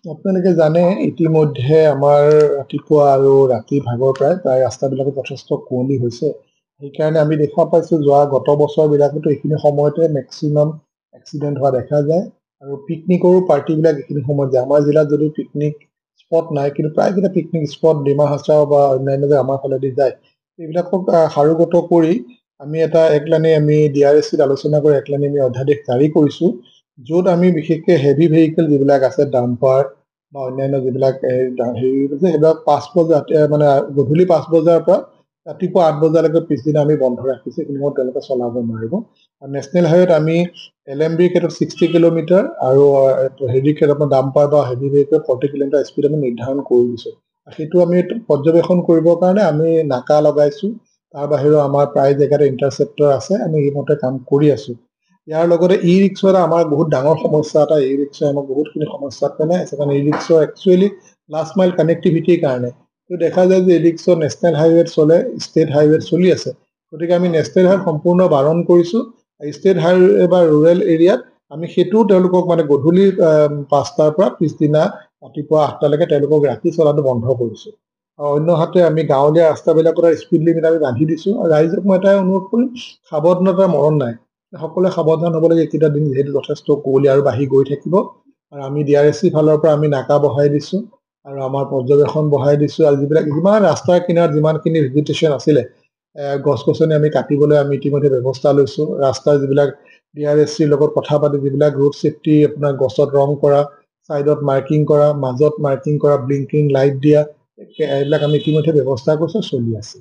আপোনালোকে জানে ইতিমধ্যে আমাৰ ৰাতিপুৱা আৰু ৰাতি ভাগৰ প্ৰায় ৰাস্তাবিলাকত যথেষ্ট কুঁৱলী হৈছে। সেইকাৰণে আমি দেখা পাইছোঁ যোৱা গত বছৰবিলাকতো এইখিনি সময়তে মেক্সিমাম এক্সিডেণ্ট হোৱা দেখা যায় আৰু পিকনিকৰো পাৰ্টিবিলাক এইখিনি সময়ত যায়। আমাৰ জিলাত যদি পিকনিক স্পট নাই, কিন্তু প্ৰায়কেইটা পিকনিক স্পট ডিমা হাছাও বা অন্যান্য যে আমাৰ ফালেদি যায়, এইবিলাকক সাৰোগত কৰি আমি এটা একলানি আমি DRSCত আলোচনা কৰি একলানি আমি অধ্যাদেশ জাৰি কৰিছোঁ, য'ত আমি বিশেষকৈ হেভি ভেহিকেল যিবিলাক আছে ডাম্পাৰ বা অন্যান্য যিবিলাক হেৰি সেইবিলাক 5 বজাত মানে গধূলি 5 বজাৰ পৰা ৰাতিপুৱা 8 বজালৈকে পিছদিনা আমি বন্ধ ৰাখিছোঁ। এইখিনি সময়ত তেওঁলোকে চলাব নোৱাৰিব। নেশ্যনেল হাইৱেত আমি LMB ক্ষেত্ৰত 60 কিলোমিটাৰ আৰু হেৰি ক্ষেত্ৰত আপোনাৰ ডাম্পাৰ বা হেভি ভেহিকেল 40 কিলোমিটাৰ স্পীড আমি নিৰ্ধাৰণ কৰি দিছোঁ। সেইটো আমি পৰ্যবেক্ষণ কৰিবৰ কাৰণে আমি নাকা লগাইছোঁ। তাৰ বাহিৰেও আমাৰ প্ৰায় জেগাতে ইণ্টাৰচেপ্টৰ আছে, আমি সেইমতে কাম কৰি আছোঁ। ইয়াৰ লগতে ই ৰিক্সা আমাৰ বহুত ডাঙৰ সমস্যা এটা, ই ৰিক্সাই আমাক বহুতখিনি সমস্যাত পেলাই আছে, কাৰণ ই ৰিক্সা একচুৱেলি লাষ্ট মাইল কানেক্টিভিটিৰ কাৰণে। দেখা যায় যে ই ৰিক্সা নেশ্যনেল হাইৱেত চলে, ষ্টেট হাইৱেত চলি আছে। গতিকে আমি নেশ্যনেল হাইৱেত সম্পূৰ্ণ বাৰণ কৰিছোঁ। ষ্টেট হাইৱে বা ৰুৰেল এৰিয়াত আমি সেইটোও তেওঁলোকক মানে গধূলি 5টাৰ পৰা পিছদিনা ৰাতিপুৱা 8টালৈকে তেওঁলোকক ৰাতি চলাটো বন্ধ কৰিছোঁ। অন্যহাতে আমি গাঁৱলীয়া ৰাস্তাবিলাকৰ স্পীড লিমিট আমি বান্ধি দিছোঁ। আৰু ৰাইজক মই এটাই অনুৰোধ কৰিম, সাৱধানতাৰ মৰণ নাই, সকলোৱে সাৱধান হ'ব লাগে। এইকেইটা দিন যিহেতু যথেষ্ট কুঁৱলী আৰু বাঢ়ি গৈ থাকিব, আৰু আমি DRSC ফালৰ পৰা আমি নাকা বহাই দিছোঁ আৰু আমাৰ পৰ্যবেক্ষণ বহাই দিছোঁ। আৰু যিমান ৰাস্তাৰ কিনাৰত যিমানখিনি ভেজিটেশ্যন আছিলে, গছ-গছনি আমি কাটিবলৈ আমি ইতিমধ্যে ব্যৱস্থা লৈছোঁ। ৰাস্তাৰ যিবিলাক DRSCৰ লগত কথা পাতি যিবিলাক ৰোড ছেফটি আপোনাৰ গছত ৰং কৰা, ছাইডত মাৰ্কিং কৰা, মাজত মাৰ্কিং কৰা, ব্লিংকিং লাইট দিয়া, এইবিলাক আমি ইতিমধ্যে ব্যৱস্থা কৰিছোঁ, চলি আছে।